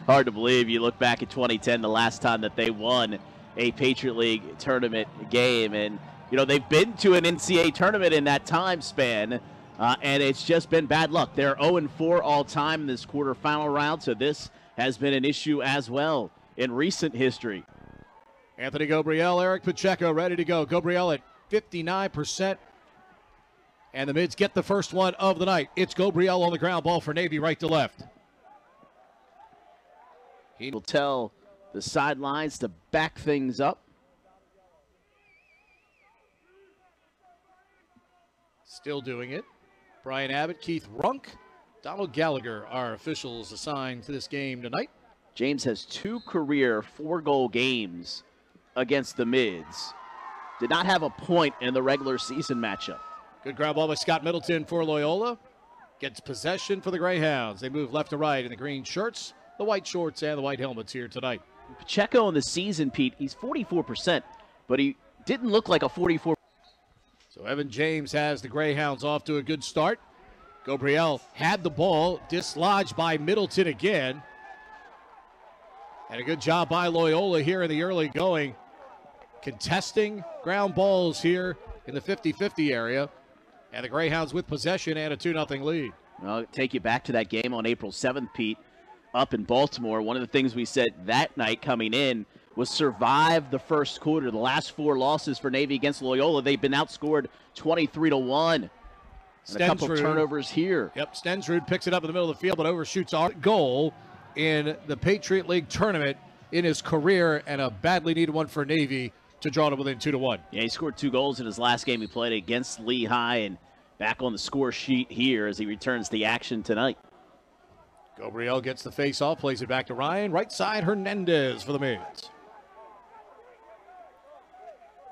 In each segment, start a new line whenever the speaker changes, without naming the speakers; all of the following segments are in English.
hard to believe. You look back at 2010, the last time that they won a Patriot League tournament game. And, you know, they've been to an NCAA tournament in that time span, and it's just been bad luck. They're 0-4 all time in this quarterfinal round, so this has been an issue as well in recent history.
Anthony Ghobriel, Eric Pacheo ready to go. Ghobriel at 59%. And the Mids get the first one of the night. It's Ghobriel on the ground ball for Navy, right to left.
He will tell the sidelines to back things up.
Still doing it. Brian Abbott, Keith Runk, Donald Gallagher are officials assigned to this game tonight.
James has 2 career 4-goal games against the Mids. Did not have a point in the regular season matchup.
Good ground ball by Scott Middleton for Loyola. Gets possession for the Greyhounds. They move left to right in the green shirts, the white shorts, and the white helmets here tonight.
Pacheo in the season, Pete, he's 44%, but he didn't look like a 44%.
So Evan James has the Greyhounds off to a good start. Ghobriel had the ball, dislodged by Middleton again. And a good job by Loyola here in the early going. Contesting ground balls here in the 50-50 area. And the Greyhounds with possession and a 2-0 lead.
I'll take you back to that game on April 7th, Pete, up in Baltimore. One of the things we said that night coming in was survive the first quarter. The last 4 losses for Navy against Loyola, they've been outscored 23-1. And a couple of turnovers here.
Yep, Stensrud picks it up in the middle of the field, but overshoots our goal in the Patriot League tournament in his career, and a badly needed one for Navy to draw to within 2-1.
Yeah, he scored 2 goals in his last game he played against Lehigh, and back on the score sheet here as he returns the action tonight.
Ghobriel gets the face-off, plays it back to Ryan. Right side, Hernandez for the Mids.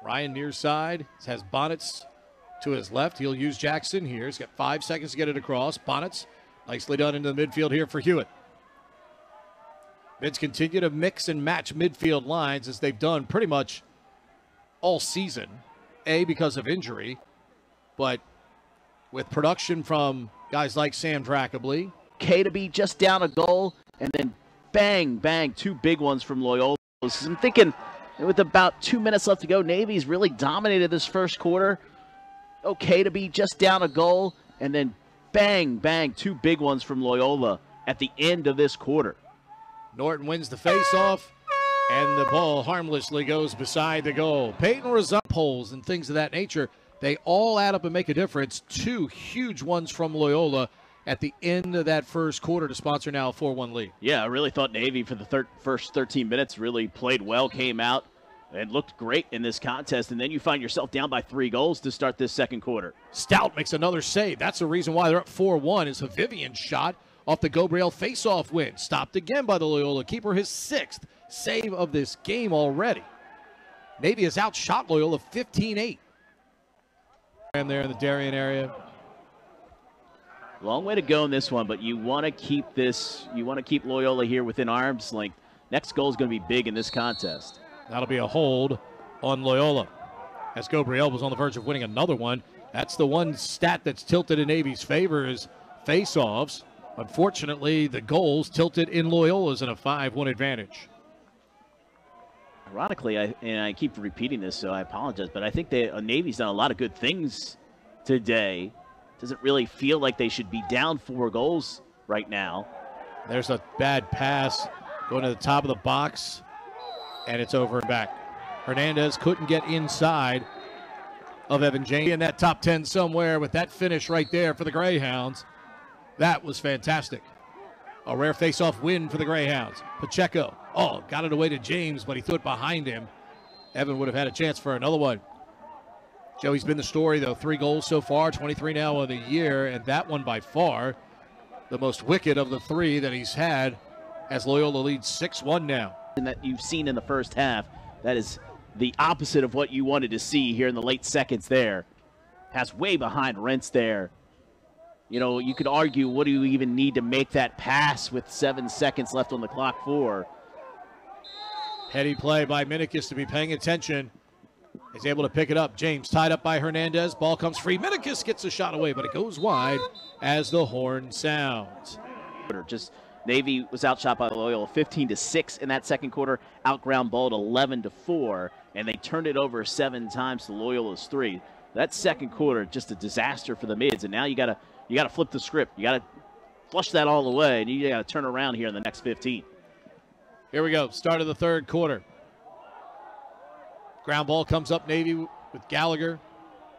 Ryan near side has Bonnets to his left. He'll use Jackson here. He's got 5 seconds to get it across. Bonnets, nicely done into the midfield here for Hewitt. Mids continue to mix and match midfield lines as they've done pretty much all season. A, because of injury, but with production from guys like Sam Dracobly.
K to be just down a goal, and then bang, bang, 2 big ones from Loyola. So I'm thinking with about 2 minutes left to go, Navy's really dominated this first quarter. Okay to be just down a goal, and then bang, bang, 2 big ones from Loyola at the end of this quarter.
Norton wins the face-off, and the ball harmlessly goes beside the goal. Peyton Razan poles and things of that nature, they all add up and make a difference. 2 huge ones from Loyola at the end of that first quarter to sponsor now a 4-1 lead.
Yeah, I really thought Navy for the first 13 minutes really played well, came out and looked great in this contest, and then you find yourself down by 3 goals to start this second quarter.
Stout makes another save. That's the reason why they're up 4-1 is a Vivian shot off the Ghobriel face-off win. Stopped again by the Loyola keeper, his 6th save of this game already. Navy has outshot Loyola 15-8. And there in the Darien area.
Long way to go in this one, but you want to keep this, you want to keep Loyola here within arm's length. Next goal is going to be big in this contest.
That'll be a hold on Loyola. As Ghobriel was on the verge of winning another one. That's the one stat that's tilted in Navy's favor is face-offs. Unfortunately, the goals tilted in Loyola's in a 5-1 advantage.
Ironically, I keep repeating this, so I apologize, but I think Navy's done a lot of good things today. Doesn't really feel like they should be down 4 goals right now.
There's a bad pass going to the top of the box, and it's over and back. Hernandez couldn't get inside of Evan James in that top 10 somewhere with that finish right there for the Greyhounds. That was fantastic. A rare face-off win for the Greyhounds. Pacheo, got it away to James, but he threw it behind him. Evan would have had a chance for another one. Joey's been the story, though. 3 goals so far, 23 now on the year, and that one by far the most wicked of the 3 that he's had as Loyola leads 6-1 now.
And that you've seen in the first half, that is the opposite of what you wanted to see here in the late seconds there. Has way behind Rents there. You know, you could argue, what do you even need to make that pass with 7 seconds left on the clock for?
Heady play by Minikis to be paying attention. He's able to pick it up. James tied up by Hernandez. Ball comes free. Minikis gets a shot away, but it goes wide as the horn sounds.
Just Navy was outshot by Loyola 15-6 in that second quarter, outground balled 11-4, and they turned it over 7 times to Loyola's 3. That second quarter, just a disaster for the Mids, and now you gotta flip the script. You gotta flush that all away, and you gotta turn around here in the next 15.
Here we go, start of the third quarter. Ground ball comes up Navy with Gallagher.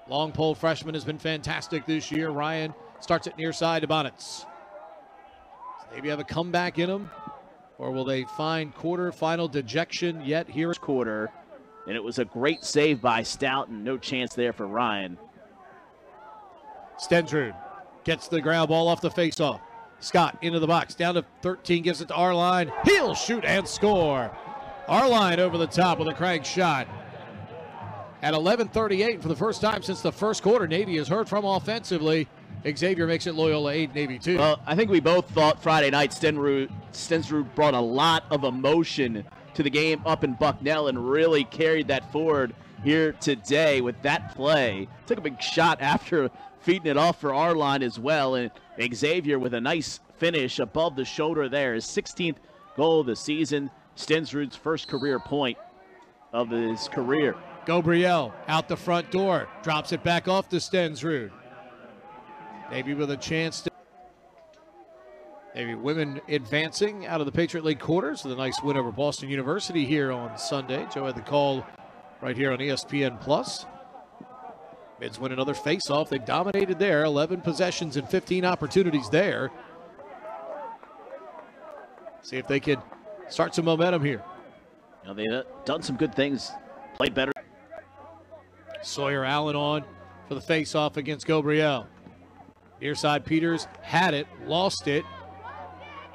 Long pole freshman has been fantastic this year. Ryan starts it near side to Bonnets. Maybe have a comeback in them, or will they find quarterfinal dejection yet here?
Quarter, and it was a great save by Stoughton. No chance there for Ryan.
Stensrud gets the ground ball off the faceoff. Scott into the box, down to 13, gives it to Arline. He'll shoot and score. Arline over the top with a crank shot. At 11:38 for the first time since the first quarter, Navy has heard from offensively. Xavier makes it Loyola 8, Navy 2.
Well, I think we both thought Friday night Stensrud brought a lot of emotion to the game up in Bucknell and really carried that forward here today with that play. Took a big shot after feeding it off for our line as well, and Xavier with a nice finish above the shoulder there. His 16th goal of the season, Stensrud's first career point of his career.
Ghobriel out the front door, drops it back off to Stensrud. Navy with a chance to. Navy women advancing out of the Patriot League quarters with a nice win over Boston University here on Sunday. Joe had the call right here on ESPN+. Mids win another face-off. They dominated there. 11 possessions and 15 opportunities there. See if they could start some momentum here.
You know, they've done some good things, played better.
Sawyer Allen on for the face-off against Ghobriel. Near side, Peters had it, lost it.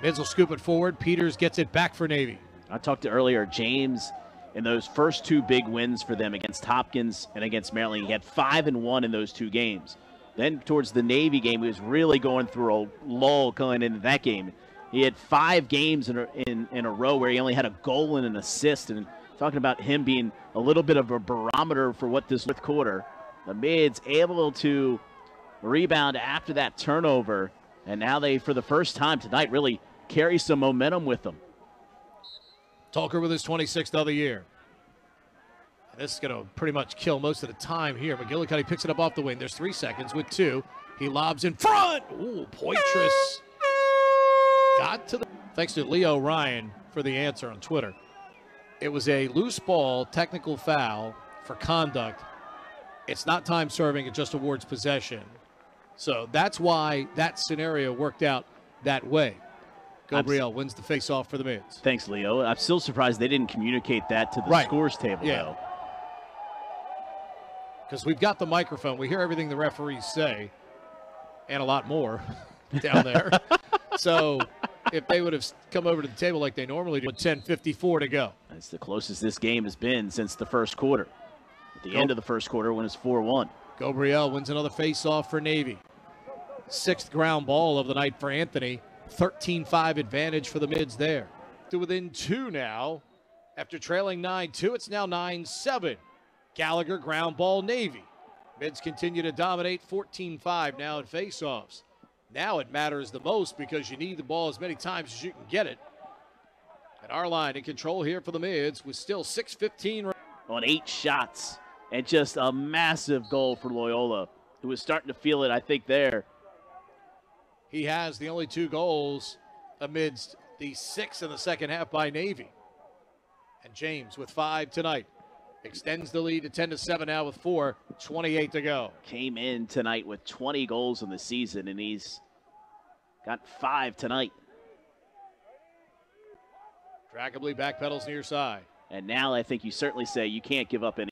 Mids will scoop it forward. Peters gets it back for Navy.
I talked to earlier, James, in those first 2 big wins for them against Hopkins and against Maryland, he had 5-1 in those 2 games. Then towards the Navy game, he was really going through a lull going into that game. He had 5 games in a row where he only had a goal and an assist. And talking about him being a little bit of a barometer for what this fourth quarter. The Mids able to rebound after that turnover, and now they, for the first time tonight, really carry some momentum with them.
Talker with his 26th of the year. And this is going to pretty much kill most of the time here. McGillicuddy picks it up off the wing. There's 3 seconds with 2. He lobs in front. Ooh, Poitras got to the. Thanks to Leo Ryan for the answer on Twitter. It was a loose ball, technical foul for conduct. It's not time serving, it just awards possession. So that's why that scenario worked out that way. Ghobriel wins the face-off for the Mids.
Thanks, Leo. I'm still surprised they didn't communicate that to the scores table, though.
Because we've got the microphone. We hear everything the referees say, and a lot more down there. So if they would have come over to the table like they normally do, with 10:54 to go.
That's the closest this game has been since the first quarter. At the end of the first quarter when it's 4-1.
Ghobriel wins another face-off for Navy. 6th ground ball of the night for Anthony. 13-5 advantage for the Mids there. To within 2 now. After trailing 9-2, it's now 9-7. Gallagher ground ball Navy. Mids continue to dominate 14-5 now in face-offs. Now it matters the most because you need the ball as many times as you can get it. And our line in control here for the Mids with still 6:15
on 8 shots. And just a massive goal for Loyola, who was starting to feel it, I think, there.
He has the only 2 goals amidst the 6 in the second half by Navy. And James with 5 tonight. Extends the lead to 10-7 now with 4:28 to go.
Came in tonight with 20 goals in the season, and he's got 5 tonight.
Dragably backpedals near side.
And now I think you certainly say you can't give up any